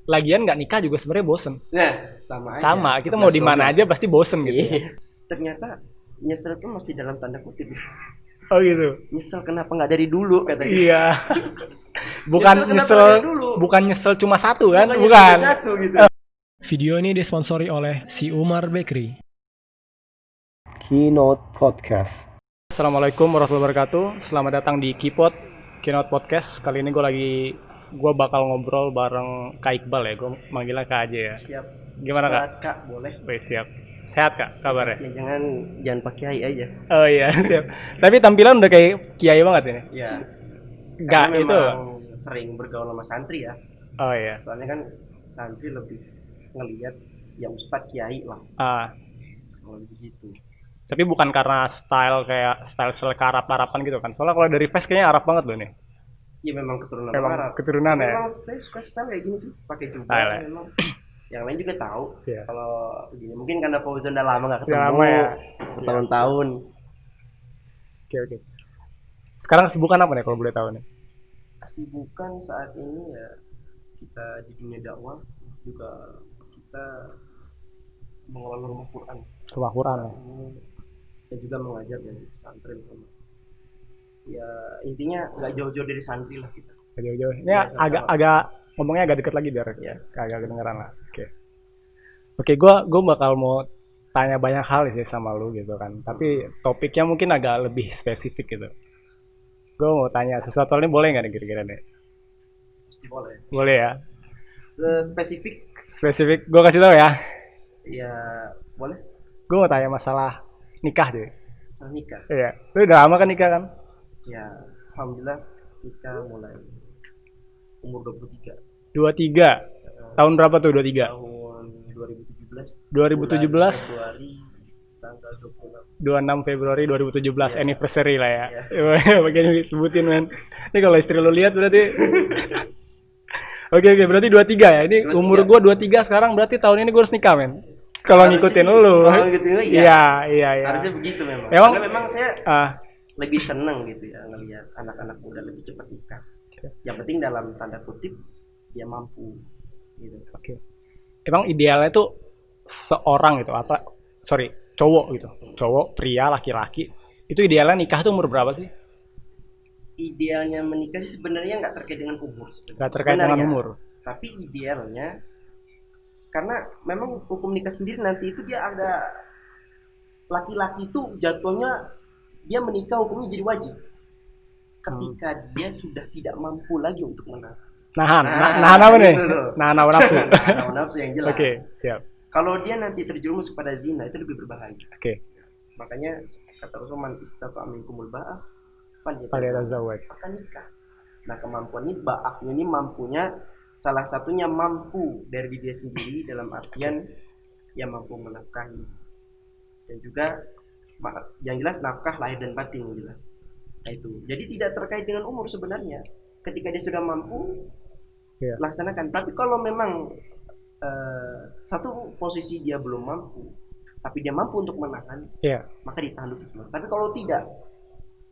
Lagian nggak nikah juga sebenarnya bosen. Nah, sama aja. Sama, kita mau di mana aja pasti bosen gitu. Iya. Ternyata nyesel tuh masih dalam tanda kutip. Oh gitu. Nyesel kenapa nggak dari dulu katanya. Iya. Bukan nyesel, bukan nyesel cuma satu kan? Bukan. Satu gitu. Video ini disponsori oleh si Umar Bakery. Keynote Podcast. Assalamualaikum warahmatullahi wabarakatuh. Selamat datang di Keynote Podcast. Kali ini gue bakal ngobrol bareng Kak Iqbal ya. Gue manggilnya Kak aja ya. Siap. Gimana Kak? Kak, boleh. Wih, siap. Sehat Kak kabarnya? Ya, jangan pakai kiai aja. Oh iya, siap. Tapi tampilan udah kayak kiai banget ini. Iya. Gak itu. Sering bergaul sama santri ya. Oh iya. Soalnya kan santri lebih ngelihat ya ustadz kiai lah. Kalau begitu. Tapi bukan karena style ke Arab-Araban gitu kan. Soalnya kalau dari face kayaknya Arab banget loh nih. Iya memang keturunan Arab. Keturunan ya. Memang saya suka style kayak gini sih, pakai jubah ya? memang. Yang lain juga tahu. Yeah. Kalau begini mungkin karena Fauzan udah lama nggak ketemu. Lama ya. Setahun-tahun. Oke. Sekarang kesibukan apa nih kalau boleh tahu nih? Kesibukan saat ini ya kita di dunia dakwah juga kita mengelola rumah Quran. Rumah Quran ya. Dan juga mengajar dari pesantren. Ya intinya nggak jauh-jauh dari santri lah kita. Nggak jauh-jauh. Ini ya, agak ngomongnya agak dekat lagi biar ya agak kedengeran lah. Oke, gue bakal mau tanya banyak hal sih sama lu gitu kan. Tapi topiknya mungkin agak lebih spesifik gitu. Gue mau tanya sesuatu ini boleh nggak nih kira-kira nih? Pasti boleh. Boleh ya. Spesifik. Gue kasih tau ya. Ya boleh. Gue mau tanya masalah nikah deh. Masalah nikah. Iya. Lu udah lama kan nikah kan? Ya, alhamdulillah nikah mulai umur 23. 23. Tahun berapa tuh 23? Tahun 2017. 2017. Februari tanggal 26 Februari 2017 ya. Anniversary lah ya. Bagian disebutin men. Ini kalau istri lo lihat berarti. Oke, berarti 23 ya. Ini 23. Umur gue 23 sekarang, berarti tahun ini gue harus nikah men. Kalau ngikutin lu. Iya. Harusnya begitu memang. Karena memang saya lebih seneng gitu ya ngelihat anak-anak muda lebih cepat nikah. Yang penting dalam tanda kutip dia mampu gitu. Oke. Emang idealnya tuh seorang gitu cowok gitu. Cowok, pria, laki-laki. Itu idealnya nikah tuh umur berapa sih? Idealnya menikah sih sebenarnya nggak terkait dengan umur sebenarnya. Nggak terkait dengan umur. Tapi idealnya karena memang hukum nikah sendiri nanti itu dia ada laki-laki itu jatuhnya dia menikah hukumnya jadi wajib ketika dia sudah tidak mampu lagi untuk menahan. Nahan apa nih? Nahan nafsu. Nahan nafsu yang jelas. Oke, siap. Kalau dia nanti terjerumus kepada zina itu lebih berbahaya. Oke. Makanya kata Rasulullah istata'a minkumul ba'ah falyatazawwaj. Akan nikah. Nah kemampuan ini ba'ahnya ini mampunya salah satunya mampu dari diri dia sendiri dalam artian yang mampu menafkahi dan juga yang jelas nafkah lahir dan batin yang jelas. Nah itu. Jadi tidak terkait dengan umur sebenarnya. Ketika dia sudah mampu laksanakan. Tapi kalau memang satu posisi dia belum mampu, tapi dia mampu untuk menahan, maka ditahan dulu semua. Tapi kalau tidak,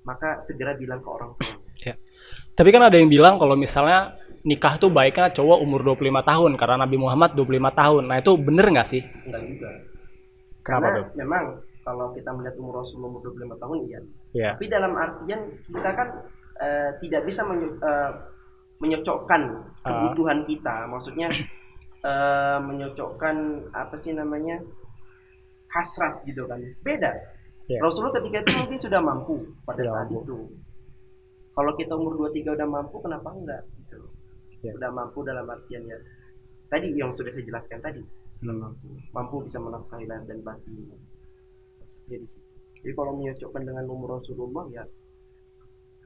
maka segera bilang ke orang tua. Tapi kan ada yang bilang kalau misalnya nikah tuh baiknya cowok umur 25 tahun karena Nabi Muhammad 25 tahun. Nah itu bener nggak sih? Enggak juga. Kenapa tuh? Memang kalau kita melihat umur Rasul umur 25 tahun iya. Tapi dalam artian kita kan tidak bisa menyocokkan kebutuhan kita. Maksudnya menyocokkan apa sih namanya hasrat gitu kan. Beda. Rasulullah ketika itu mungkin sudah mampu pada saat itu. Kalau kita umur 23 udah mampu, kenapa enggak? Gitu. Udah mampu dalam artian ya. Tadi yang sudah saya jelaskan tadi. Mampu bisa menafkahi lahir dan batin. Jadi kalau menyocokkan dengan umur Rasulullah ya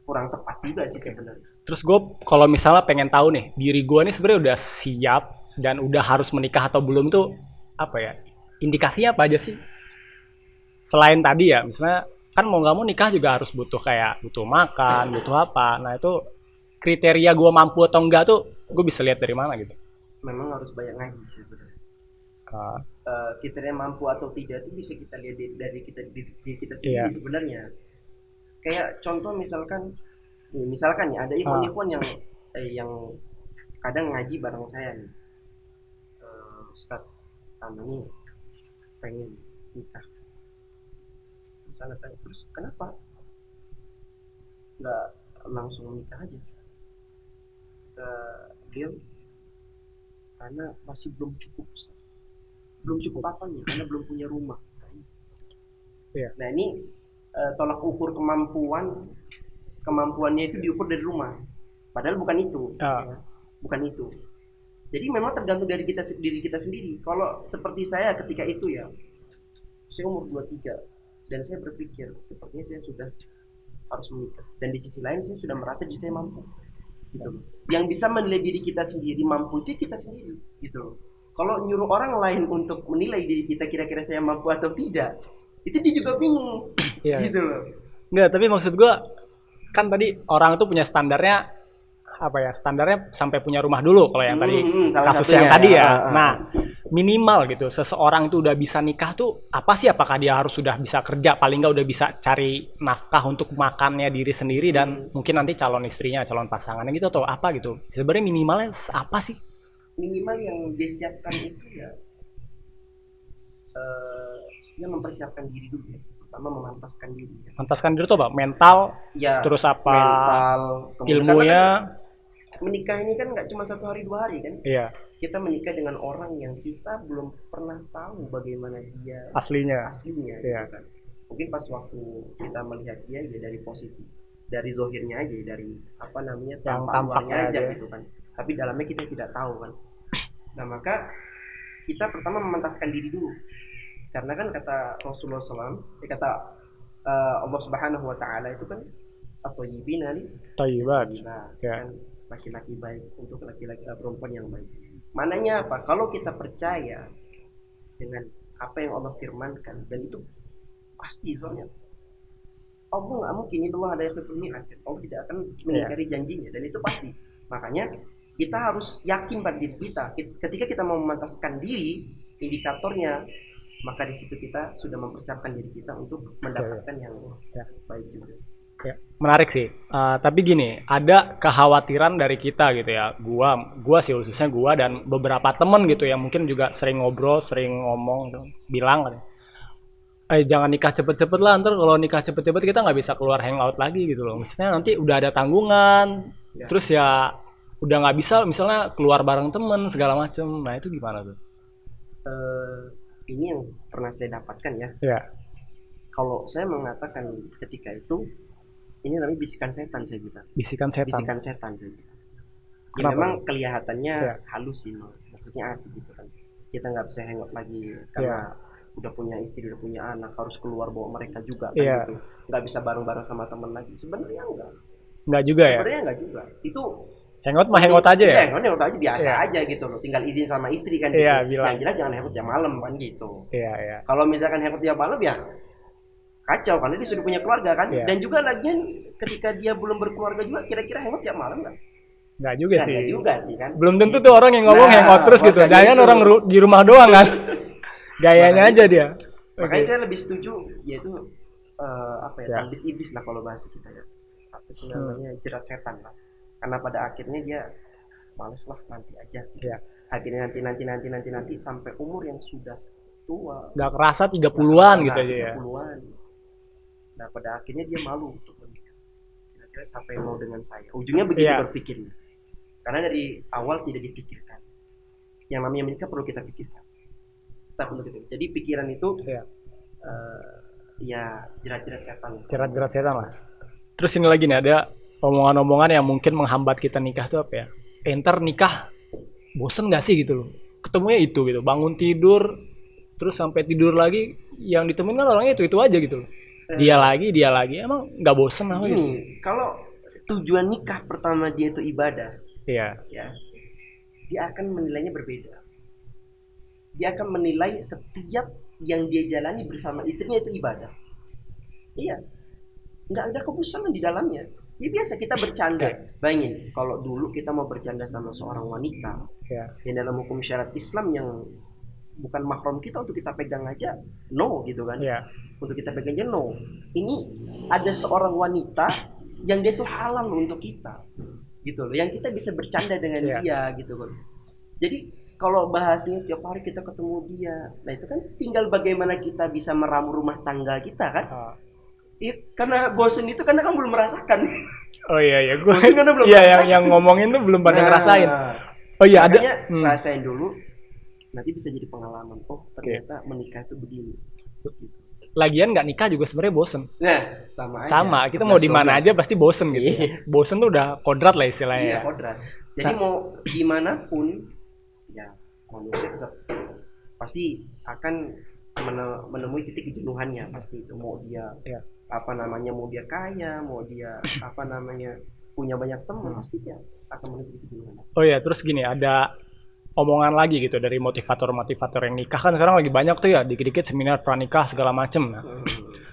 kurang tepat juga sih sebenarnya. Terus gue kalau misalnya pengen tahu nih, diri gue nih sebenarnya udah siap dan udah harus menikah atau belum tuh apa ya? Indikasinya apa aja sih? Selain tadi ya, misalnya kan mau nggak mau nikah juga harus butuh makan, butuh apa. Nah itu kriteria gue mampu atau enggak tuh gue bisa lihat dari mana gitu. Memang harus banyak ngaji sebenarnya. Kriteria mampu atau tidak itu bisa kita lihat dari kita sendiri sebenarnya. Kayak contoh misalkan ya ada ikhwan yang kadang ngaji bareng saya nih. Ustaz, ini pengen nikah. Misalnya tanya, terus kenapa nggak langsung nikah aja? Dia karena masih belum cukup, Ustaz. Belum cukup apanya? Karena belum punya rumah. Iya. Nah ini tolak ukur kemampuannya itu diukur dari rumah. Padahal bukan itu. Bukan itu. Jadi memang tergantung dari diri kita sendiri. Kalau seperti saya ketika itu ya, saya umur 23 dan saya berpikir sepertinya saya sudah harus menikah. Dan di sisi lain saya sudah merasa diri saya mampu. Gitu. Yang bisa menilai diri kita sendiri mampu itu kita sendiri. Gitu. Kalau nyuruh orang lain untuk menilai diri kita kira-kira saya mampu atau tidak, itu dia juga bingung. Gitu loh. Enggak, tapi maksud gua kan tadi orang itu punya standarnya apa ya, standarnya sampai punya rumah dulu kalau yang tadi kasus yang tadi ya. Nah, minimal gitu seseorang itu udah bisa nikah tuh apa sih? Apakah dia harus sudah bisa kerja, paling nggak udah bisa cari nafkah untuk makannya diri sendiri dan mungkin nanti calon istrinya, calon pasangannya gitu, atau apa gitu? Sebenarnya minimalnya apa sih? Minimal yang dia siapkan itu ya mempersiapkan diri dulu ya. Pertama memantaskan diri. Memantaskan diri tuh apa? Mental, ya, terus apa? Mental, ilmunya. Menikah ini kan nggak cuma 1 hari 2 hari kan? Iya. Kita menikah dengan orang yang kita belum pernah tahu bagaimana dia aslinya. Iya. Gitu kan? Mungkin pas waktu kita melihat dia ya dari posisi, dari zohirnya aja, dari apa namanya tampaknya aja gitu kan. Tapi dalamnya kita tidak tahu kan. Nah maka kita pertama memantaskan diri dulu. Karena kan kata Rasulullah SAW, kata Allah Subhanahu Wa Taala itu kan at-thayyibina li thayyibat. Kan laki-laki baik untuk laki-laki perempuan yang baik. Mananya apa? Kalau kita percaya dengan apa yang Allah firmankan, dan itu pasti soalnya Allah nggak mungkin itu ada yang mi'ad. Allah tidak akan mengingkari janjinya, dan itu pasti. Makanya kita harus yakin pada diri kita. Ketika kita mau memantaskan diri, indikatornya, maka di situ kita sudah mempersiapkan diri kita untuk mendapatkan yang baik juga. Ya, menarik sih. Tapi gini, ada kekhawatiran dari kita gitu ya. Gua sih khususnya gua dan beberapa temen gitu ya, mungkin juga sering ngobrol, sering ngomong, gitu, bilang jangan nikah cepet-cepet lah, ntar kalau nikah cepet-cepet kita nggak bisa keluar hangout lagi gitu loh. Misalnya nanti udah ada tanggungan, terus ya udah nggak bisa misalnya keluar bareng temen segala macem. Nah itu gimana tuh? Ini yang pernah saya dapatkan ya. Kalau saya mengatakan ketika itu, ini namanya bisikan setan saya bilang. Bisikan setan saya bilang. Ya memang kelihatannya halus sih, maksudnya asik gitu kan. Kita nggak bisa hangout lagi karena udah punya istri, udah punya anak, harus keluar bawa mereka juga kan gitu. Nggak bisa bareng-bareng sama teman lagi. Sebenarnya enggak juga ya. Sebenarnya enggak juga. Itu hangout mah hangout aja ya. Hangout aja biasa aja gitu loh. Tinggal izin sama istri kan gitu. Yang jelas jangan hangout jam malam kan gitu. Kalau misalkan hangout jam malam ya kacau karena dia sudah punya keluarga kan. Dan juga lagian ketika dia belum berkeluarga juga kira-kira hangout tiap malam kan? Enggak juga sih. Enggak juga sih kan. Belum tentu tuh orang yang ngomong hangout terus gitu. Jangan orang di rumah doang kan. Gayanya aja dia. Makanya saya lebih setuju yaitu talbis iblis lah kalau bahasa kita ya. Apa sih namanya, jerat setan lah. Karena pada akhirnya dia males lah, nanti aja. Akhirnya nanti sampai umur yang sudah tua. Enggak kerasa 30-an gitu aja ya. 30-an. Nah pada akhirnya dia malu untuk menikah. Kira-kira siapa yang mau dengan saya? Ujungnya begitu berpikirnya. Karena dari awal tidak dipikirkan. Yang namanya menikah perlu kita pikirkan. Jadi pikiran itu jerat-jerat setan. Jerat-jerat setan lah. Terus ini lagi nih, ada omongan-omongan yang mungkin menghambat kita nikah tuh apa ya? Ntar nikah bosen gak sih gitu loh. Ketemunya itu gitu. Bangun tidur terus sampai tidur lagi, yang ditemuin kan orangnya itu aja gitu loh. Dia lagi, emang nggak bosen apa gitu? Kalau tujuan nikah pertama dia itu ibadah, ya, dia akan menilainya berbeda. Dia akan menilai setiap yang dia jalani bersama istrinya itu ibadah. Iya, nggak ada kebosanan di dalamnya. Ya biasa kita bercanda. Bayangin, kalau dulu kita mau bercanda sama seorang wanita, yang dalam hukum syariat Islam yang bukan mahram kita untuk kita pegang aja, no gitu kan? Untuk kita pegang aja no. Ini ada seorang wanita yang dia tuh halal untuk kita, gitu loh. Yang kita bisa bercanda dengan dia, gitu kan? Jadi kalau bahasnya tiap hari kita ketemu dia, nah itu kan tinggal bagaimana kita bisa meramu rumah tangga kita kan. Iya, karena bosen itu karena kan belum merasakan. Oh iya ya, gue Bosen karena belum iya merasakan. yang ngomongin tuh belum pada Nah, ngerasain. Oh iya ada. makanya rasain dulu, nanti bisa jadi pengalaman. Oh ternyata menikah itu begini. Lagian nggak nikah juga sebenarnya bosen. Nah sama aja. Sama, kita mau di mana 11-12. aja pasti bosen gitu. Iya. Bosen tuh udah kodrat lah istilahnya. Iya Ya. kodrat. Jadi mau dimanapun, ya manusia tetap pasti akan menemui titik kejenuhannya pasti itu. Mau dia Iya. apa namanya, mau dia kaya, mau dia apa namanya punya banyak teman, pasti dia akan menemui titik kejenuhan. Oh iya, terus gini, ada omongan lagi gitu dari motivator-motivator yang nikah kan sekarang lagi banyak tuh ya, dikit-dikit seminar pranikah segala macem.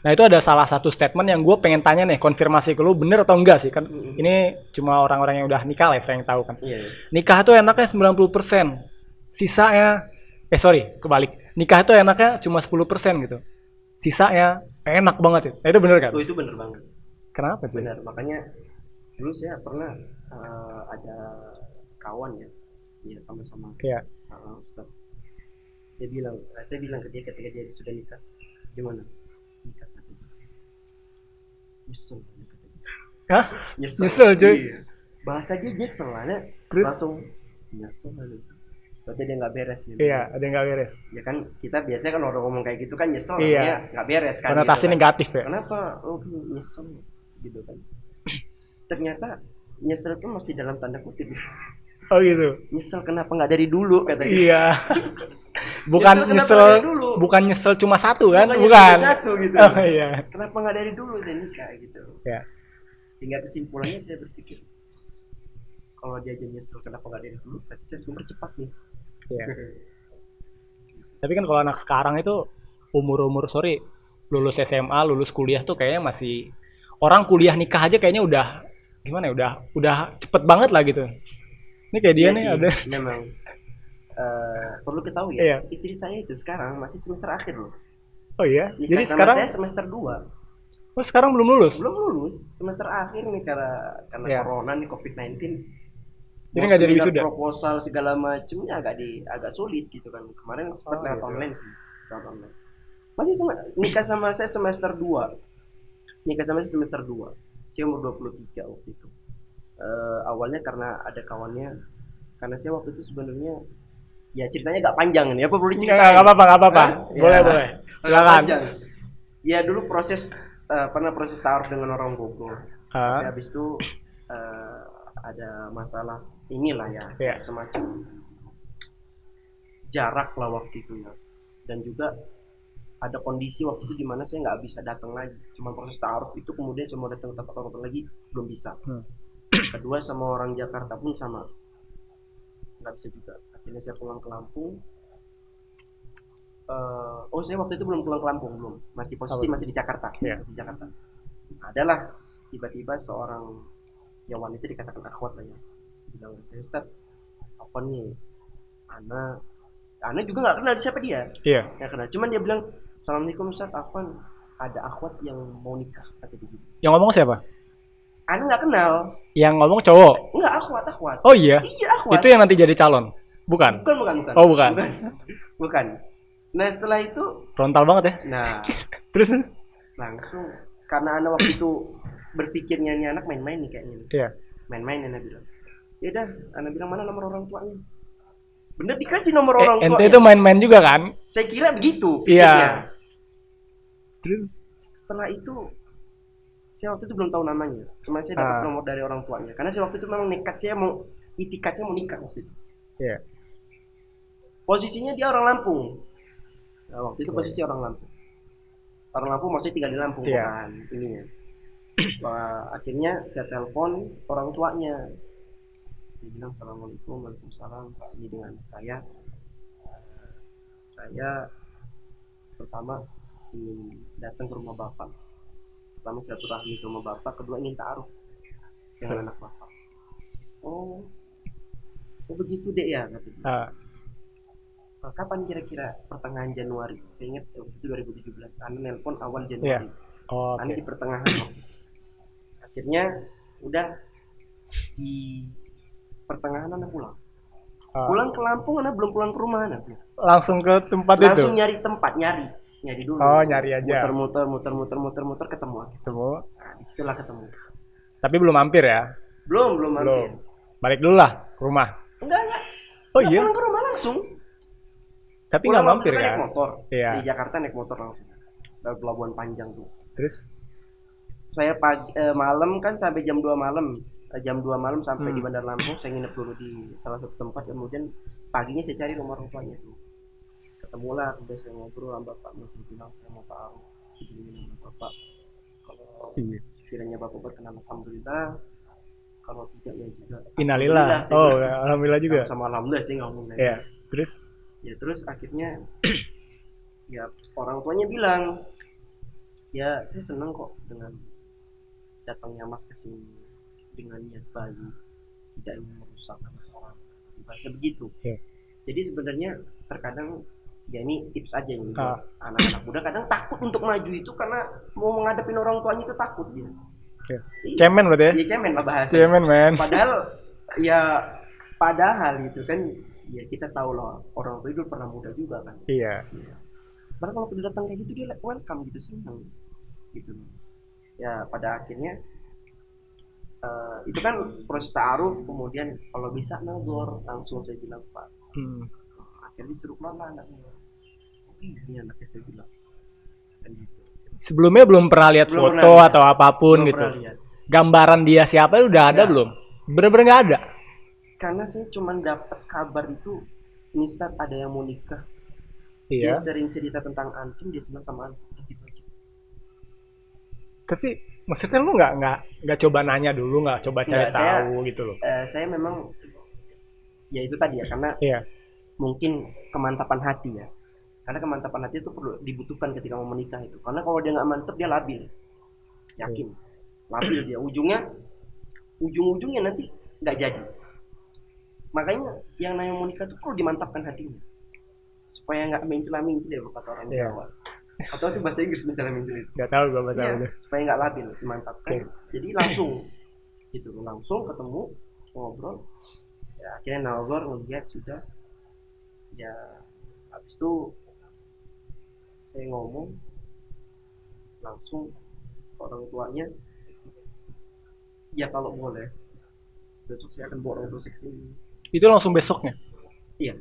Nah itu ada salah satu statement yang gue pengen tanya nih, konfirmasi ke lu bener atau enggak sih kan? Ini cuma orang-orang yang udah nikah lah saya yang tahu kan. Iya. Nikah tuh enaknya 90%, sisanya kebalik. Nikah tuh enaknya cuma 10% gitu. Sisanya enak banget ya. Nah, itu bener kan? Oh itu bener banget. Kenapa tuh? Benar, makanya dulu saya pernah ada kawan ya, iya sama-sama. Iya. Ustaz. Saya bilang ke dia ketika dia sudah nikah, gimana? Nikah katanya. Nyesel. Hah? Nyesel, cuy. Iya. Bahasa dia nyesel lah, Terus? langsung nyesel. Berarti dia nggak beres gitu. Iya, ada yang nggak beres. Ya kan kita biasanya kan orang ngomong kayak gitu kan nyesel, Iya. namanya nggak beres kan. Konotasi gitu kan. negatif ya. Kenapa? Oh nyesel gitu kan. Ternyata nyesel itu masih dalam tanda kutip. Oh gitu. Nyesel kenapa nggak dari dulu katanya. Iya. Bukan Nyesel kenapa nyesel, nggak dari dulu? bukan nyesel cuma satu kan? Bukan Bukan. nyesel satu gitu. Oh iya. Kenapa nggak dari dulu saya nikah gitu. Ya. Hingga kesimpulannya saya berpikir kalau dia aja nyesel kenapa nggak dari dulu, berarti saya harus mempercepat nih. Iya. Tapi kan kalau anak sekarang itu umur-umur lulus SMA, lulus kuliah tuh kayaknya masih orang kuliah nikah aja kayaknya udah gimana ya? Udah cepet banget lah gitu. Ini kayak dia Iya nih sih, ada. memang perlu ketahui ya, Iya. istri saya itu sekarang masih semester akhir loh. Oh iya. Nikah Jadi sama sekarang saya semester 2. oh sekarang belum lulus. Belum lulus, semester akhir nih karena Iya. corona nih COVID-19. Jadi Mau nggak jadi seminar wisuda? proposal segala macamnya agak sulit gitu kan. Kemarin sempat lewat gitu. online sih, lewat online. Masih nikah sama saya semester 2. Nikah sama saya semester 2. Saya umur 23 waktu itu. Awalnya karena ada kawannya, karena saya waktu itu sebenarnya ya ceritanya agak panjang nih, apa perlu diceritain? Nggak apa-apa. Hah? Boleh. Agak Silakan. panjang. Ya dulu pernah proses taruh dengan orang Bogor. Tapi habis itu ada masalah inilah ya, Iya. semacam jarak lah waktu itu ya. Dan juga ada kondisi waktu itu di mana saya nggak bisa datang lagi. Cuma proses taruh itu kemudian saya mau datang ke tempat orang lagi belum bisa. Kedua sama orang Jakarta pun sama, nggak bisa juga. Akhirnya saya pulang ke Lampung. Saya waktu itu belum pulang ke Lampung, belum, masih posisi masih di Jakarta. Iya. Masih di Jakarta. Adalah tiba-tiba seorang yang wanita dikatakan akhwat lah ya, bilang ke saya, Ustaz, apa nih, Ana juga nggak kenal siapa dia. Iya. Nggak kenal, cuman dia bilang, Assalamualaikum Ustaz, Afwan, ada akhwat yang mau nikah, kata dia gitu. Yang ngomong siapa? Ana nggak kenal. Yang ngomong cowok. Enggak, akhwat. Oh iya. Iya, akhwat. Itu yang nanti jadi calon. Bukan. Bukan. Oh, bukan. Bukan. Nah setelah itu, Frontal banget ya. nah Terus langsung karena Ana waktu itu berpikirnya ini anak main-main nih kayaknya. iya. Main-main Ana bilang. Ya udah, Ana bilang mana nomor orang tuanya. Bener dikasih nomor orang Ente tuanya. itu main-main juga kan? Saya kira begitu. Iya. pikirnya. Terus Setelah itu saya waktu itu belum tahu namanya. Cuma saya dapat nomor dari orang tuanya. Karena saya waktu itu memang itikad saya mau nikah waktu itu. iya. Posisinya dia orang Lampung. Nah, waktu itu posisi orang Lampung. Orang Lampung maksudnya tinggal di Lampung, Iya. bukan ininya. Akhirnya saya telepon orang tuanya. Saya bilang Assalamualaikum, Waalaikumsalam, Pak, ini dengan saya. Saya pertama ingin datang ke rumah Bapak. Pertama silaturahmi ke rumah Bapak, kedua ingin ta'aruf dengan anak Bapak. Oh begitu deh ya, katanya. Kapan kira-kira pertengahan Januari? Saya ingat waktu itu 2017. Ana nelpon awal Januari. Oh, Ana di pertengahan waktu itu. Akhirnya udah di pertengahan Ana pulang. Pulang ke Lampung, anak belum pulang ke rumah anak. Langsung ke tempat Langsung itu. nyari tempat, nyari dulu. Oh, nyari aja. Muter ketemu. Ketemu. Nah, disitulah ketemu. Tapi belum mampir ya. Belum mampir. Balik dulu lah ke rumah. Enggak. Oh Nggak iya. pulang ke rumah langsung. Tapi Pulang nggak waktu mampir itu kan kan? naik motor. Iya. Di Jakarta naik motor langsung. Dari Pelabuhan Panjang tuh. Terus? Saya malam kan sampai jam 2 malam. Jam 2 malam sampai di Bandar Lampung. Saya nginep dulu di salah satu tempat. Kemudian paginya saya cari rumah orang tuanya tuh. Ketemulah, kemudian saya ngobrol sama bapaknya. Saya bilang saya mau taruh begini sama bapak. Kalau sekiranya bapak berkenan, alhamdulillah. Kalau tidak ya juga. Innalillah. Oh, alhamdulillah juga. Sama alhamdulillah sih ngomong. Iya. Terus? Ya terus akhirnya ya orang tuanya bilang, ya saya senang kok dengan datangnya Mas ke sini dengan niat baik, tidak ingin merusak anak orang, bahasa begitu. Jadi sebenarnya terkadang ya ini tips aja nih buat anak-anak muda, kadang takut untuk maju itu karena mau menghadapin orang tuanya itu takut dia. Cemen berarti ya? Iya cemen lah bahasa. Cemen men. Padahal itu kan ya kita tahu lah orang tua itu pernah muda juga kan. Iya. Karena kalau udah datang kayak gitu dia welcome gitu, senang gitu. Ya pada akhirnya itu kan proses ta'aruf, kemudian kalau bisa nazar langsung saya bilang Pak. Akhirnya disuruh mana anaknya. Oh ini anaknya saya bilang. Kan gitu. Sebelumnya belum pernah lihat foto atau apapun belum gitu. Gambaran dia siapa udah ada belum? Bener-bener nggak ada. Karena saya cuma dapat kabar itu ini Ustaz ada yang mau nikah. Iya. Dia sering cerita tentang antum, dia senang sama antum gitu aja. Tapi maksudnya lu nggak coba nanya dulu, nggak coba cari tahu gitu loh. Saya memang ya itu tadi ya karena mungkin kemantapan hati ya. Karena kemantapan hati itu perlu dibutuhkan ketika mau menikah itu. Karena kalau dia nggak mantap dia labil, yakin, labil dia. Ujung-ujungnya nanti nggak jadi. Makanya yang namanya mau nikah itu perlu dimantapkan hatinya, supaya nggak mencela-mencela ya kata orang Jawa. Atau itu bahasa Inggris mencela-mencela itu? Nggak tahu gue bahasa Inggris. Supaya nggak labil, dimantapkan. Jadi langsung ketemu, ngobrol. Ya, akhirnya nazar ngelihat sudah. Ya habis itu saya ngomong langsung ke orang tuanya, ya kalau boleh besok saya akan bawa orang tua saya kesini. Itu langsung besoknya? Iya.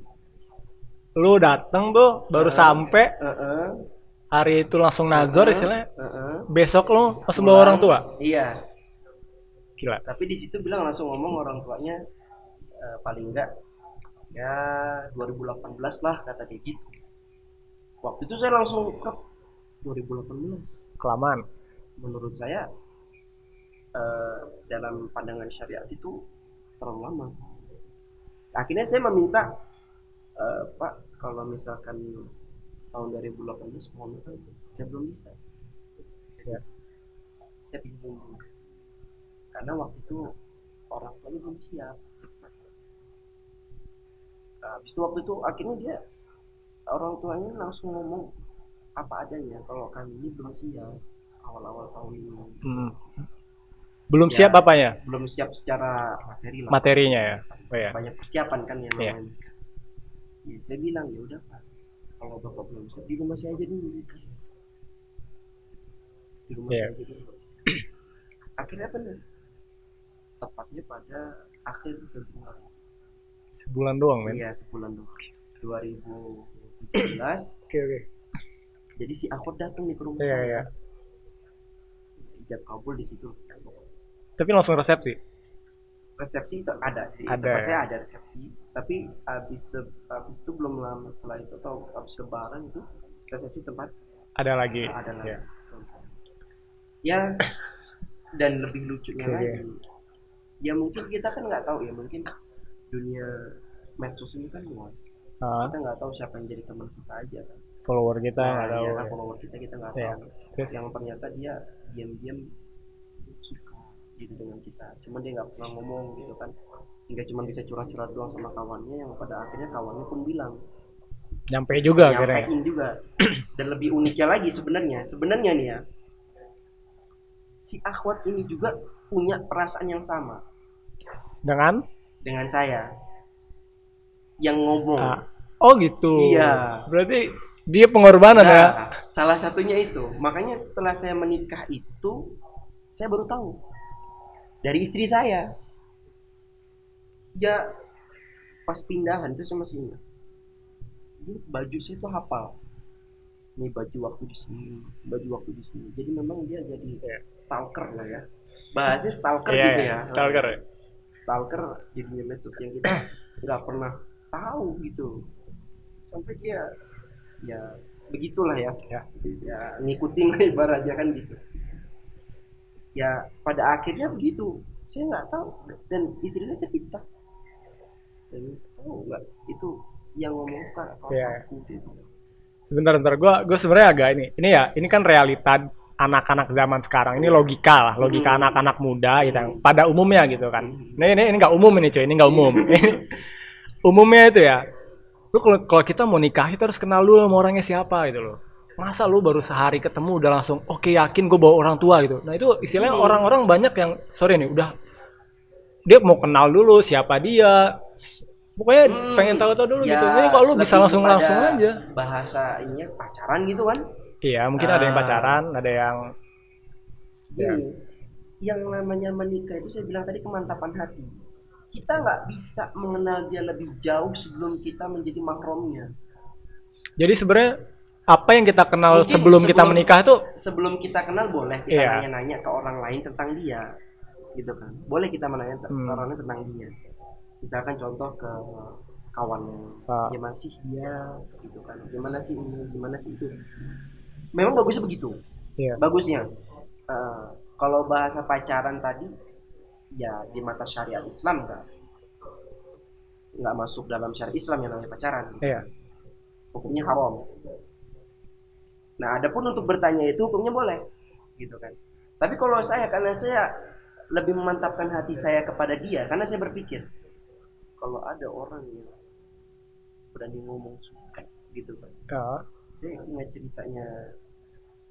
Lu datang tuh baru sampai hari itu langsung nazar istilahnya. Besok lu langsung bawa orang tua? Iya. Gila. Tapi di situ bilang langsung ngomong orang tuanya paling enggak ya 2018 lah kata dia gitu. Waktu itu saya langsung ke 2018. Kelamaan. Menurut saya dalam pandangan syariat itu terlalu lama. Akhirnya saya meminta Pak, kalau misalkan tahun 2018 mau nikah, saya belum bisa. Saya bingung. Karena waktu itu orang tuanya belum siap. Habis itu waktu itu akhirnya dia orang tuanya langsung ngomong apa adanya kalau kami ini belum siap awal-awal tahun ini. Belum siap apanya? Belum siap secara materi lah. Materinya ya. Banyak persiapan kan yang namanya. Ya, saya bilang ya udah Pak, kalau Bapak belum siap di rumah saya aja dulu. Di rumah saya aja dulu. Akhirnya benar. Tepatnya pada akhir Februari. Sebulan doang men? Iya sebulan doang. 2017. Oke. Jadi si akhwat datang nih ke rumah saya. Ijab kabul di situ. Tapi langsung resepsi? Resepsi itu ada. Di tempat saya ada resepsi. Tapi habis itu belum lama setelah itu atau habis lebaran itu resepsi tempat ada lagi. Ada lagi. Ya dan lebih lucunya lagi. Ya mungkin kita kan nggak tahu ya, mungkin dunia medsos ini kan luas. Kita nggak tahu siapa yang jadi teman kita aja kan. Follower kita nggak tahu. Ya, follower kita nggak tahu. Yang ternyata dia diam-diam suka gitu dengan kita. Cuma dia nggak pernah ngomong gitu kan. Hingga cuma bisa curhat-curhat doang sama kawannya, yang pada akhirnya kawannya pun bilang. Nyampein juga. Dan lebih uniknya lagi sebenarnya nih ya. Si akhwat ini juga punya perasaan yang sama. Dengan saya. yang ngomong. Oh gitu. Iya. Berarti dia pengorbanan ya. Nah, salah satunya itu. Makanya setelah saya menikah itu, saya baru tahu dari istri saya. Ya, pas pindahan itu saya masih ingat. Ini baju saya itu hafal. Ini baju waktu di sini, baju waktu di sini. Jadi memang dia jadi stalker lah ya. Bahasnya stalker Iya, gitu iya, ya. stalker ya. Stalker di dunia medsos yang kita nggak pernah tahu gitu. Sampai dia ya begitulah ya. Ya ngikutin lah ibaratnya kan gitu. Ya pada akhirnya begitu. Saya nggak tahu dan istri saya cerita. Dan tahu nggak itu yang ngomong kan kelas aku gitu. Sebentar, gue sebenarnya agak ini kan realita anak-anak zaman sekarang, ini logika lah, logika anak-anak muda gitu yang pada umumnya gitu kan. Ini nggak umum ini cuy, ini nggak umum. Umumnya itu ya, lu kalau kita mau nikah kita harus kenal dulu sama orangnya siapa gitu loh. Masa lu baru sehari ketemu udah langsung oke, yakin gue bawa orang tua gitu. Nah itu istilahnya orang-orang banyak yang sorry nih udah dia mau kenal dulu siapa dia. Pokoknya pengen tahu-tahu dulu ya, gitu. Ini kalau lu bisa langsung aja. Bahasa ini pacaran gitu kan? Iya, mungkin ada yang pacaran, ada yang gini. Yang namanya menikah itu saya bilang tadi kemantapan hati. Kita nggak bisa mengenal dia lebih jauh sebelum kita menjadi mahramnya. Jadi sebenarnya apa yang kita kenal sebelum kita menikah itu sebelum kita kenal boleh kita nanya-nanya ke orang lain tentang dia, gitu kan? Boleh kita menanya orang lain tentang dia. Misalkan contoh ke kawannya, gimana sih dia, gitu kan? Gimana sih ini, gimana sih itu? Memang bagusnya begitu. Bagusnya. Kalau bahasa pacaran tadi, ya di mata syariat Islam kan, nggak masuk dalam syariat Islam yang namanya pacaran. Hukumnya haram. Nah, adapun untuk bertanya itu hukumnya boleh, gitu kan? Tapi kalau saya, karena saya lebih memantapkan hati saya kepada dia, karena saya berpikir kalau ada orang yang berani ngomong suka gitu kan, saya ingat ceritanya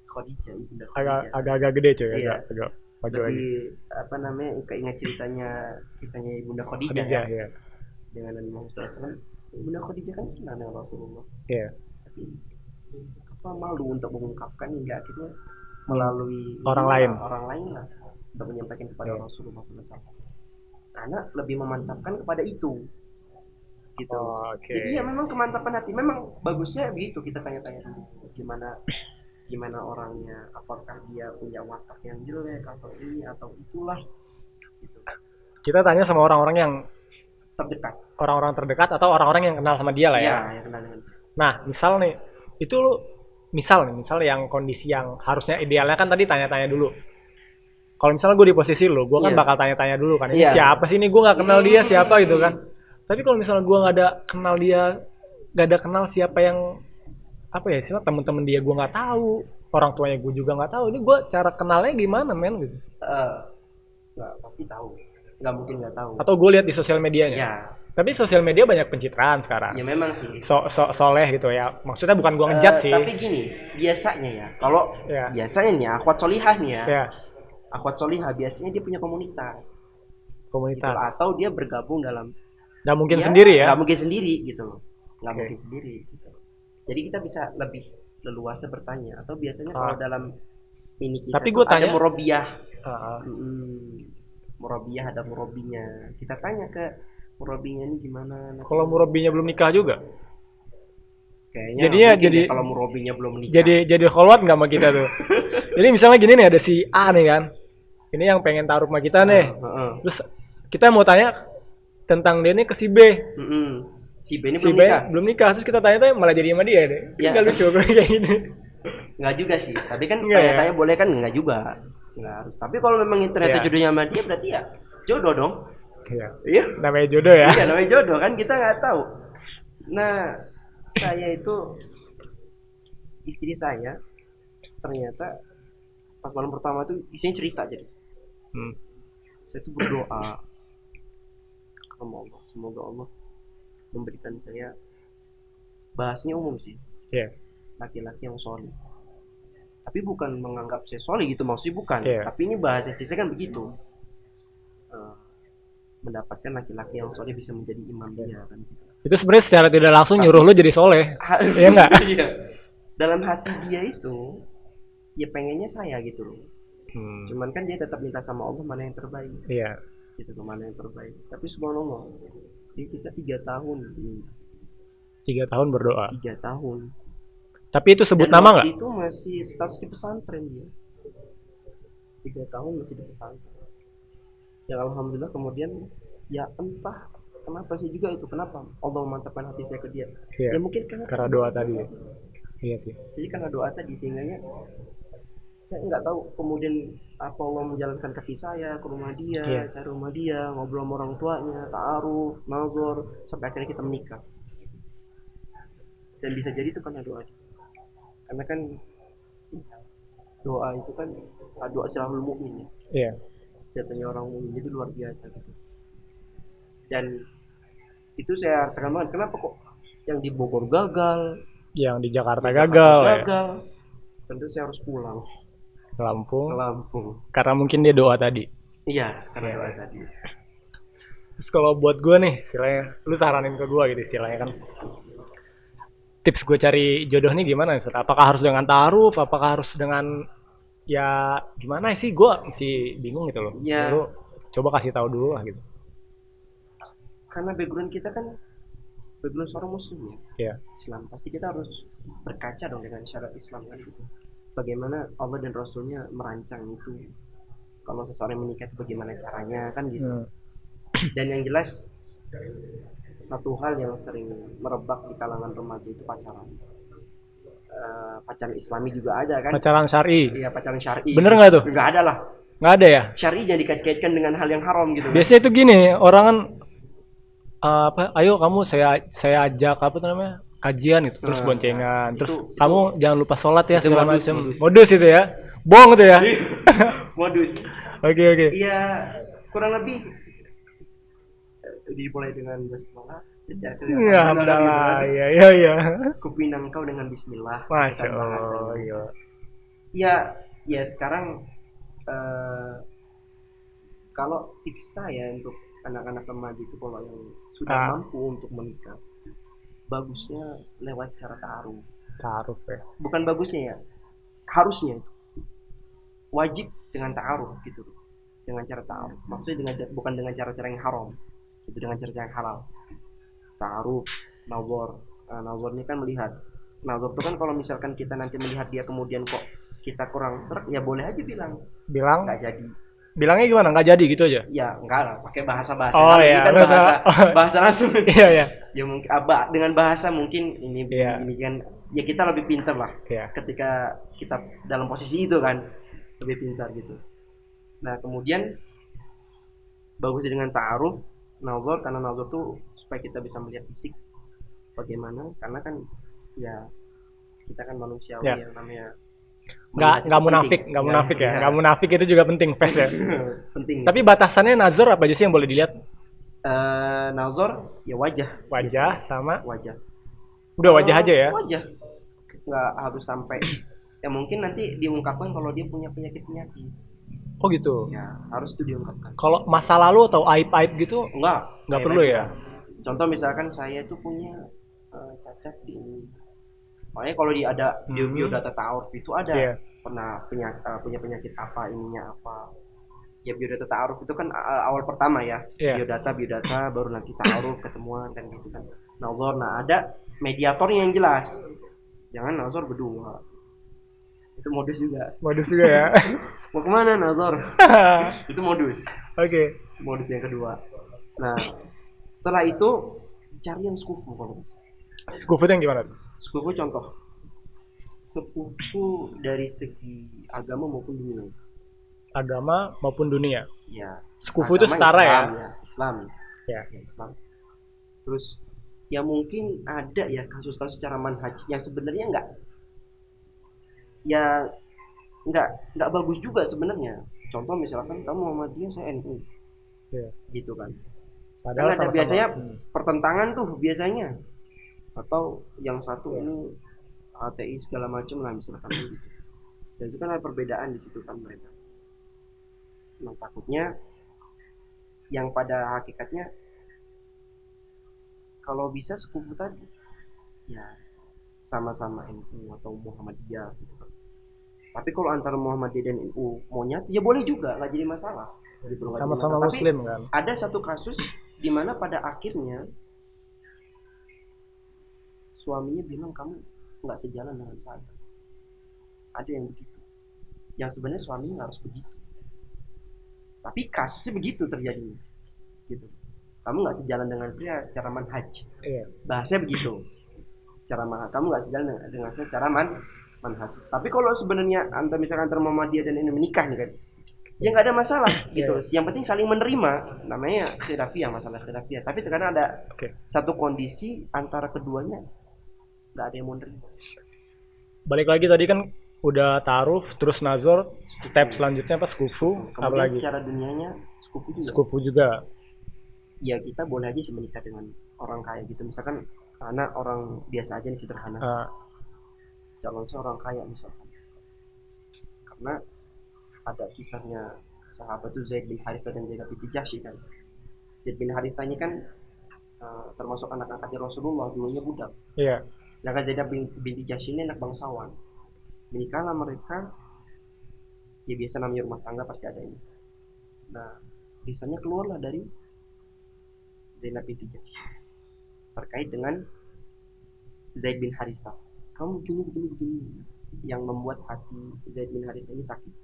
Khadijah, ibunda Khadijah. Agak-agak gede cuy, agak maju lagi. Apa namanya, ingat ceritanya kisahnya ibunda Khadijah ya. Dengan Nabi Muhammad SAW. Ibunda Khadijah kan senang dengan Rasulullah. Tapi apa malu untuk mengungkapkan hingga akhirnya melalui orang lain lah untuk menyampaikan kepada Rasulullah SAW. Karena lebih memantapkan kepada itu gitu. Jadi ya memang kemantapan hati, memang bagusnya begitu, kita tanya-tanya dulu gimana orangnya, apakah dia punya watak yang jelek atau ini atau itulah gitu. Kita tanya sama orang-orang yang terdekat, orang-orang terdekat atau orang-orang yang kenal sama dia lah ya. Yang kenal dengan. Nah misal nih itu lu misal yang kondisi yang harusnya idealnya kan tadi tanya-tanya dulu. Kalau misalnya gue di posisi lo, gue kan bakal tanya-tanya dulu kan, ini siapa sih ini, gue nggak kenal dia siapa gitu kan. Tapi kalau misalnya gue nggak ada kenal dia, nggak ada kenal siapa yang apa ya, istilah temen-temen dia gue nggak tahu, orang tuanya gue juga nggak tahu, ini gue cara kenalnya gimana men gitu? Nggak pasti tahu, nggak mungkin nggak tahu. Atau gue lihat di sosial medianya. Ya. Tapi sosial media banyak pencitraan sekarang. Ya memang sih. Soleh gitu ya. Maksudnya bukan gue ngejat sih. Tapi gini, biasanya ya, kalau biasanya nih akhwat solihah nih ya. Akhwat solihah biasanya dia punya komunitas gitu, atau dia bergabung dalam, nggak mungkin sendiri ya, nggak mungkin sendiri gitu loh, nggak mungkin sendiri gitu. Jadi kita bisa lebih leluasa bertanya, atau biasanya kalau dalam ini kita tapi gue tanya ada murabiyah, murabiyah ada murabinya, kita tanya ke murabinya ini gimana. Kalau murabinya belum nikah juga kayaknya jadinya jadi kalau murabinya belum nikah jadi kholwat nggak sama kita tuh. Jadi misalnya gini nih, ada si A nih kan, ini yang pengen taruh sama kita nih, terus kita mau tanya tentang dia nih ke si B. Si B ini belum nikah, terus kita tanya-tanya malah jadi sama dia deh. Nggak lucu kayak gini. Nggak juga sih, tapi kan tanya-tanya boleh kan, nggak juga, nggak harus. Tapi kalau memang ternyata jodohnya sama dia, berarti ya jodoh dong. Iya, namanya jodoh ya. Iya, namanya jodoh kan, kita nggak tahu. Nah, saya itu istri saya ternyata pas malam pertama itu isinya cerita. Jadi saya tuh berdoa sama Allah, semoga Allah memberikan saya, bahasnya umum sih, laki-laki yang soleh. Tapi bukan menganggap saya soleh gitu, maksudnya bukan. Tapi ini bahasa istri saya kan begitu, mendapatkan laki-laki yang soleh bisa menjadi imam dia kan gitu. Itu sebenarnya secara tidak langsung nyuruh lu jadi soleh. Iya nggak? Iya. Dalam hati dia itu ya pengennya saya gitu loh. Cuman kan dia tetap minta sama Allah mana yang terbaik. Iya. Gitu mana yang terbaik. Tapi subhanallah, dia kita 3 tahun, 3 tahun berdoa. 3 tahun. Tapi itu sebut Dan nama waktu nggak? itu masih status di pesantren dia. 3 tahun masih di pesantren. Ya alhamdulillah kemudian ya entah kenapa sih juga itu, kenapa Allah memantapkan hati saya ke dia. Iya. Ya mungkin Karena doa tadi. Iya sih. jadi karena doa tadi sehingga saya nggak tahu kemudian apa Allah menjalankan kaki saya ke rumah dia, Iya. cari rumah dia, ngobrol sama orang tuanya, ta'aruf, nazar, sampai akhirnya kita menikah. Dan bisa jadi itu karena doa. Karena kan doa itu kan doa silahul mukmin ya. Iya. Sejatinya orang mukmin itu luar biasa gitu. Dan itu saya rasakan banget, kenapa kok yang di Bogor gagal, Yang di Jakarta di Jakarta gagal ya. gagal. Tentu saya harus pulang Ke Lampung. ke Lampung. Karena mungkin dia doa tadi. Iya, karena Iya. doa tadi. Terus kalau buat gue nih, istilahnya, lu saranin ke gue gitu istilahnya kan. Tips gue cari jodoh nih gimana misalnya? Apakah harus dengan ta'aruf? Apakah harus dengan ya gimana sih? Gue masih bingung gitu loh. Iya. Lu coba kasih tahu dulu lah gitu. Karena background kita kan background seorang muslim ya, Iya. Islam. Pasti kita harus berkaca dong dengan syariat Islam kan gitu. Bagaimana Allah dan Rasulnya merancang itu. Kalau seseorang menikah itu bagaimana caranya kan gitu. Dan yang jelas satu hal yang sering merebak di kalangan remaja itu pacaran. Pacaran Islami juga ada kan? Pacaran syar'i. Iya, pacaran syar'i. Bener nggak tuh? Nggak ada lah. Nggak ada ya? Syar'i jangan dikait-kaitkan dengan hal yang haram gitu. Biasanya itu gini, orang kan apa? Ayo kamu saya ajak apa tuh namanya? Kajian itu terus Nah, boncengan. Terus itu- kamu jangan lupa sholat ya itu segala modus, macam. modus. Modus itu ya. Bohong itu ya. Modus. Oke oke. Iya, kurang lebih dimulai dengan basmalah. Ya, alhamdulillah. Iya iya iya. Kupinang kau dengan bismillah. Masya Kita bahas Allah. tadi. Gila. Ya, ya sekarang kalau tips saya untuk anak-anak remaja itu kalau yang sudah mampu untuk menikah, bagusnya lewat cara ta'aruf. Ta'aruf ya. Bukan bagusnya ya, harusnya itu wajib dengan ta'aruf gitu, dengan cara ta'aruf. Maksudnya bukan dengan cara-cara yang haram, itu dengan cara-cara yang halal. Ta'aruf, nazar. Nazar ini kan melihat. Nazar itu kan kalau misalkan kita nanti melihat dia kemudian kok kita kurang seret, ya boleh aja bilang Bilang nggak jadi. bilangnya gimana? Nggak jadi gitu aja. Ya enggak lah, pakai bahasa-bahasa. Oh, Ini iya, kan bahasa langsung. Iya iya. Ya mungkin dengan bahasa mungkin ini Iya. ini kan ya kita lebih pintar lah Iya. ketika kita dalam posisi itu kan, lebih pintar gitu. Nah kemudian bagus dengan ta'aruf, nazar, karena nazar tuh supaya kita bisa melihat fisik bagaimana, karena kan ya kita kan manusiawi Ya. yang namanya Nggak munafik, nggak munafik ya. Nggak munafik itu juga penting, face ya. penting. Tapi batasannya nazar apa aja sih yang boleh dilihat? Nazar ya wajah. Wajah biasanya. sama Wajah. udah wajah aja ya. Wajah. Nggak harus sampai ya mungkin nanti diungkapkan kalau dia punya penyakit. Oh gitu. Ya, harus itu diungkapkan. Kalau masa lalu atau aib-aib gitu Nggak perlu ya. Contoh misalkan saya itu punya cacat di ini. Makanya kalau ada biodata ta'aruf itu ada Iya. pernah punya penyakit apa, ininya apa. Ya biodata ta'aruf itu kan awal pertama ya. Iya. Biodata baru nanti ta'aruf ketemuan kan gitu kan. Nazar, nah ada mediatornya yang jelas. Jangan nazar berdua. Itu modus juga. Modus juga ya. Mau kemana nazar? Itu modus. Oke. Modus yang kedua. Nah, setelah itu cari yang sekufu kalau bisa. Sekufu yang gimana tuh? Sekufu contoh. Sekufu dari segi agama maupun dunia. Agama maupun dunia. Ya. Sekufu itu agama setara ya. Islam. Ya. Ya, Islam. Terus ya mungkin ada ya kasus-kasus cara manhaj yang sebenarnya nggak bagus juga sebenarnya. Contoh misalkan kamu Muhammadiyah, saya NU. Iya. Gitu kan. Padahal Kan ada sama-sama. biasanya pertentangan tuh biasanya, atau yang satu ini ateis segala macam lah misalkan gitu. Dan itu kan ada perbedaan di situ kan mereka. Nah takutnya yang pada hakikatnya kalau bisa sekufu tadi ya sama-sama NU atau Muhammadiyah gitu kan. Tapi kalau antara Muhammadiyah dan NU mau nyatu ya boleh juga, nggak jadi masalah gitu loh, nggak jadi Sama-sama masalah. Tapi muslim kan. ada satu kasus di mana pada akhirnya suaminya bilang kamu nggak sejalan dengan saya. Ada yang begitu, yang sebenarnya suaminya nggak harus begitu, tapi kasusnya begitu terjadi gitu. Kamu nggak sejalan dengan saya secara manhaj, Iya. bahasanya begitu, secara manhaj kamu nggak sejalan dengan saya secara manhaj. Tapi kalau sebenarnya misalkan antara Muhammadiyah dan ini menikah nih kan, ya nggak ada masalah gitu. Yang penting saling menerima, namanya khilafiyah, masalah khilafiyah. Tapi terkadang ada satu kondisi antara keduanya nggak ada yang mau menerima. Balik lagi tadi kan udah ta'aruf, terus nazar, step selanjutnya apa skufu, Kemudian apalagi secara dunianya skufu juga. skufu juga. Ya kita boleh aja sih menikah dengan orang kaya gitu, misalkan anak orang biasa aja nih, sederhana, calon seorang kaya misalkan, karena ada kisahnya sahabat itu Zaid bin Harithah dan Zainab binti Jahsy kan. Zaid bin Harithah ini kan termasuk anak angkatnya Rasulullah, dulunya budak. Iya. Sedangkan Zainab binti Jahsy ini anak bangsawan. Menikahlah mereka, ya biasa namanya rumah tangga pasti ada ini. Nah, lisannya keluarlah dari Zainab binti Jahsy terkait dengan Zaid bin Harithah. Kamu begini, yang membuat hati Zaid bin Harithah ini sakit.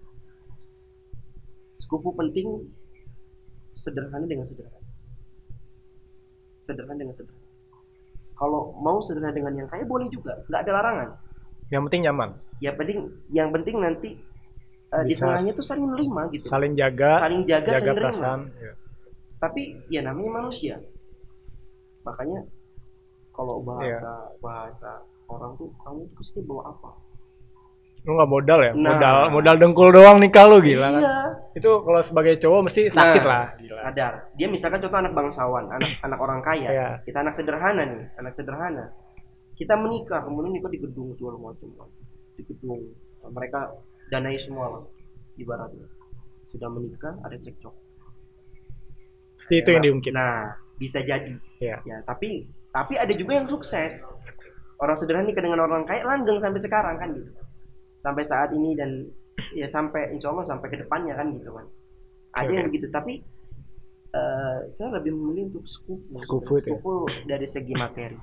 Sekufu penting, sederhana dengan sederhana. Sederhana dengan sederhana. Kalau mau sederhana dengan yang kaya boleh juga, nggak ada larangan. Yang penting nyaman. Yang penting nanti di tengahnya tuh saling menerima gitu. Saling jaga, saling menerima. perasaan. Ya. Tapi ya namanya manusia. Makanya kalau bahasa orang tuh, kamu tuh kesini bawa apa? Lu nggak modal ya? Nah, modal dengkul doang nikah lu, gila iya. kan? Itu kalau sebagai cowok mesti sakit lah. Gila. Sadar. Dia misalkan contoh anak bangsawan, anak orang kaya. Iya. Kita anak sederhana nih, anak sederhana. Kita menikah, kemudian nikah di gedung segala macam, di gedung. Mereka danai semua lah, ibaratnya. Sudah menikah, ada cekcok. Pasti itu yang diungkit. Nah, bisa jadi. Iya. Ya, tapi ada juga yang sukses. Orang sederhana nikah dengan orang kaya langgeng sampai sekarang kan gitu. Sampai saat ini dan ya sampai insya Allah sampai ke depannya kan gitu kan. Ada yang begitu, tapi saya lebih memilih untuk skufu dari segi materi.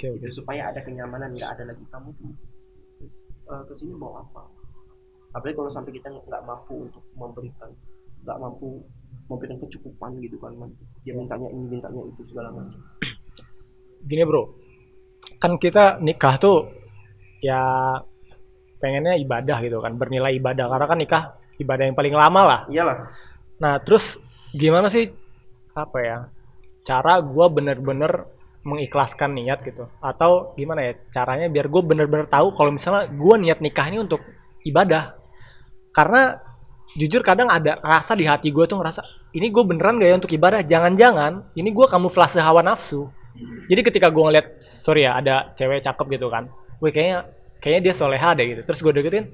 Gitu, supaya ada kenyamanan, nggak ada lagi kamu tuh kesini mau apa. Apalagi kalau sampai kita nggak mampu untuk memberikan kecukupan gitu kan, dia mintanya ini mintanya itu segala macam. Gini bro, kan kita nikah tuh ya pengennya ibadah gitu kan, bernilai ibadah, karena kan nikah ibadah yang paling lama lah. Iyalah. Nah terus gimana sih cara gue bener-bener mengikhlaskan niat gitu, atau gimana ya caranya biar gue bener-bener tahu kalau misalnya gue niat nikah ini untuk ibadah. Karena jujur kadang ada rasa di hati gue tuh ngerasa ini gue beneran gak ya untuk ibadah, jangan-jangan ini gue kamuflase hawa nafsu. Jadi ketika gue ngeliat ada cewek cakep gitu kan, gue kayaknya dia soleha deh gitu, terus gue deketin,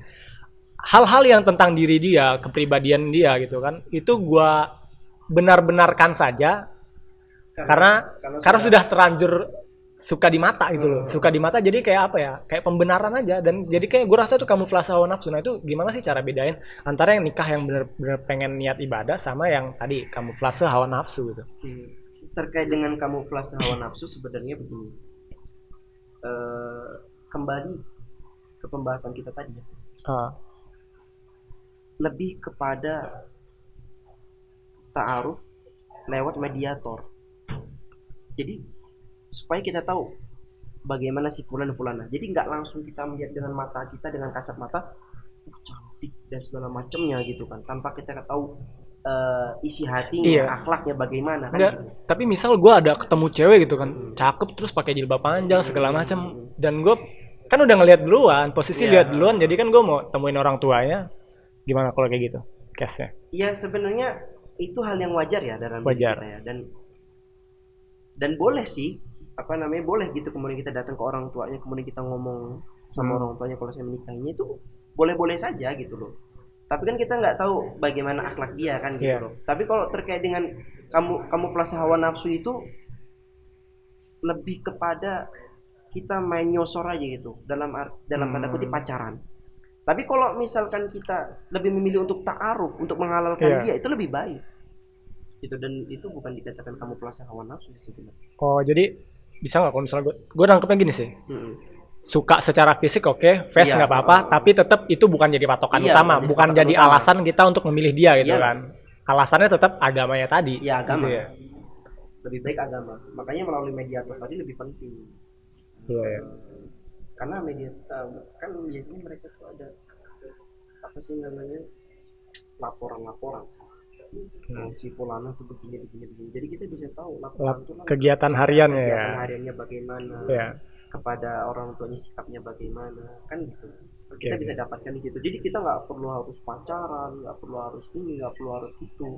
hal-hal yang tentang diri dia, kepribadian dia gitu kan, itu gue benar-benarkan saja karena sudah terlanjur suka di mata gitu loh. Suka di mata, jadi kayak pembenaran aja, dan jadi kayak gue rasa itu kamuflase hawa nafsu. Nah itu gimana sih cara bedain antara yang nikah yang benar-benar pengen niat ibadah sama yang tadi kamuflase hawa nafsu gitu? Terkait dengan kamuflase hawa nafsu sebenarnya begini, kembali ke pembahasan kita tadi, lebih kepada ta'aruf lewat mediator. Jadi supaya kita tahu bagaimana si fulana. Jadi nggak langsung kita melihat dengan mata kita, dengan kasat mata, cantik dan segala macamnya gitu kan, tanpa kita tahu isi hatinya, akhlaknya bagaimana kan. Gitu. Tapi misal gue ada ketemu cewek gitu kan, cakep terus pakai jilbab panjang segala macam, dan gue kan udah ngelihat duluan, posisi lihat duluan, jadi kan gue mau temuin orang tuanya, gimana kalau kayak gitu case-nya? Iya sebenarnya itu hal yang wajar ya dalam wajar kita ya, dan boleh sih, boleh gitu. Kemudian kita datang ke orang tuanya, kemudian kita ngomong sama orang tuanya kalau saya menikahnya, itu boleh-boleh saja gitu loh. Tapi kan kita nggak tahu bagaimana akhlak dia kan gitu loh. Tapi kalau terkait dengan kamuflase hawa nafsu itu, lebih kepada kita main nyosor aja gitu dalam tanda kutip pacaran. Tapi kalau misalkan kita lebih memilih untuk ta'aruf, untuk menghalalkan dia, itu lebih baik. Gitu, dan itu bukan dikatakan kamuflase hawa nafsu sebenarnya. Oh, jadi bisa nggak kalau misalnya gue nangkepnya gini sih. Suka secara fisik oke, face nggak apa-apa, tapi tetap itu bukan jadi patokan utama, bukan jadi alasan kita untuk memilih dia gitu kan. Alasannya tetap agamanya tadi. Ya, agama. Gitu ya. Lebih baik agama. Makanya melalui mediator tadi lebih penting. Iya. Karena kan biasanya mereka tuh ada apa sih namanya, laporan si fulana tuh begini. Jadi kita bisa tahu laporan tuh kegiatan hariannya ya. Kegiatan hariannya bagaimana. Ya. Kepada orang tuanya sikapnya bagaimana, kan gitu. Kita bisa dapatkan di situ. Jadi kita nggak perlu harus pacaran, nggak perlu harus ini, nggak perlu harus itu.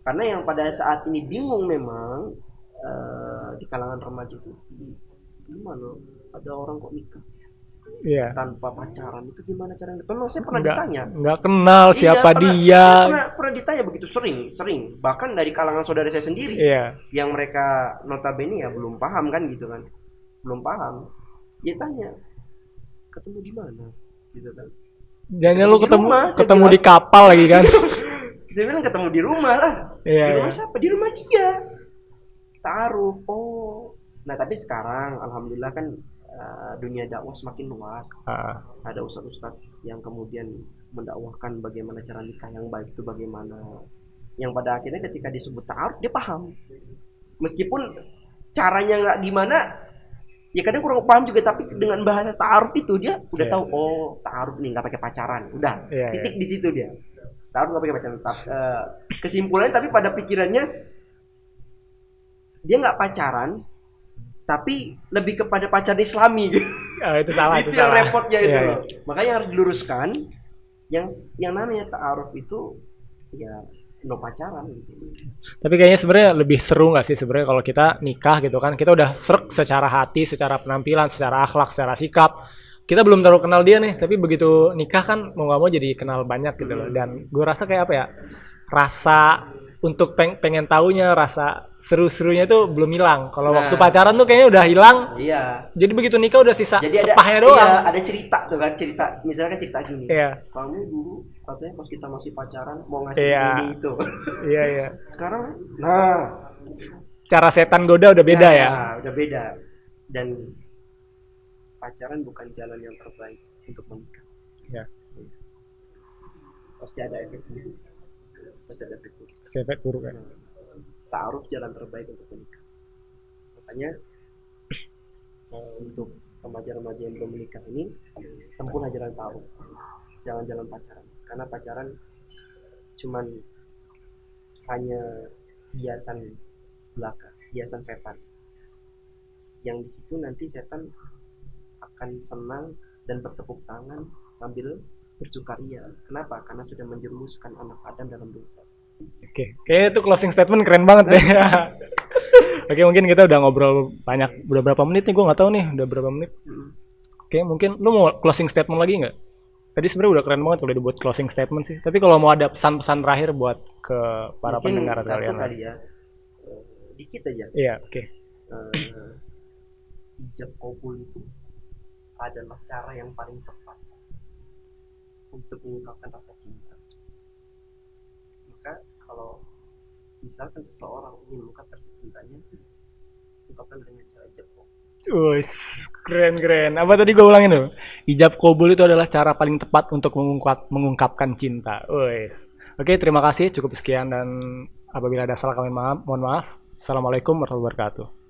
Karena yang pada saat ini bingung memang di kalangan remaja itu gimana ada orang kok nikah tanpa pacaran, itu gimana caranya? Memang saya pernah ditanya. Nggak kenal siapa dia. Saya pernah ditanya begitu sering. Bahkan dari kalangan saudara saya sendiri, yang mereka notabene ya belum paham kan gitu kan, belum paham. Dia tanya ketemu di mana, gitu kan? Jangan lu ketemu di kapal lagi kan? Saya bilang ketemu di rumah lah. Di rumah siapa? Di rumah dia. Ta'aruf. Oh. Nah tapi sekarang alhamdulillah kan dunia dakwah semakin luas. Ada ustadz-ustadz yang kemudian mendakwahkan bagaimana cara nikah yang baik itu bagaimana. Yang pada akhirnya ketika disebut ta'aruf dia paham. Meskipun caranya nggak gimana, ya kadang kurang paham juga, tapi dengan bahasa ta'aruf itu dia udah tahu, oh ta'aruf nih nggak pakai pacaran. Udah, titik di situ dia. Ta'aruf nggak pakai pacaran. Kesimpulannya tapi pada pikirannya dia nggak pacaran, tapi lebih kepada pacaran Islami. Itu salah. Itu yang repotnya itu loh. Makanya harus diluruskan. Yang namanya ta'aruf itu ya no pacaran gitu. Tapi kayaknya sebenarnya lebih seru nggak sih sebenarnya kalau kita nikah gitu kan, kita udah serk secara hati, secara penampilan, secara akhlak, secara sikap. Kita belum terlalu kenal dia nih, tapi begitu nikah kan mau nggak mau jadi kenal banyak gitu loh. Dan gue rasa kayak apa ya, rasa untuk pengen taunya, rasa seru-serunya tuh belum hilang. Kalau waktu pacaran tuh kayaknya udah hilang. Iya. Jadi begitu nikah udah sisa jadi sepahnya doang. Iya, ada cerita tuh kan, misalnya cerita gini. Iya. Kamu dulu katanya pas kita masih pacaran mau ngasih ini itu. Iya. Sekarang, cara setan goda udah beda ya. Udah beda. Dan pacaran bukan jalan yang terbaik untuk menikah. Ya. Pasti ada efek buruk. Efek buruk kan. Ta'aruf jalan terbaik untuk menikah. Makanya untuk remaja-remaja yang belum menikah ini, tempuhlah jalan ta'aruf. Jangan jalan pacaran. Karena pacaran cuman hanya hiasan belaka, hiasan setan. Yang di situ nanti setan akan senang dan bertepuk tangan sambil bersukaria. Kenapa? Karena sudah menjerumuskan anak Adam dalam dosa. Oke, kayaknya itu closing statement keren banget deh. Oke, mungkin kita udah ngobrol banyak, udah berapa menit nih? Gue nggak tahu nih, udah berapa menit. Oke, mungkin lu mau closing statement lagi nggak? Tadi sebenarnya udah keren banget kalau dibuat closing statement sih. Tapi kalau mau ada pesan-pesan terakhir buat ke para pendengar kalian. Mungkin ya, dikit aja. Iya, oke. Ijab kabul itu adalah cara yang paling tepat untuk mengungkapkan rasa cinta. Maka kalau misalkan seseorang ingin mengungkapkan rasa cintanya, ungkapkan dengan cara ijab kabul. Keren. Apa tadi gue ulangin tuh? Ijab kabul itu adalah cara paling tepat untuk mengungkapkan cinta. Oke, terima kasih. Cukup sekian, dan apabila ada salah kami mohon maaf. Assalamualaikum warahmatullahi wabarakatuh.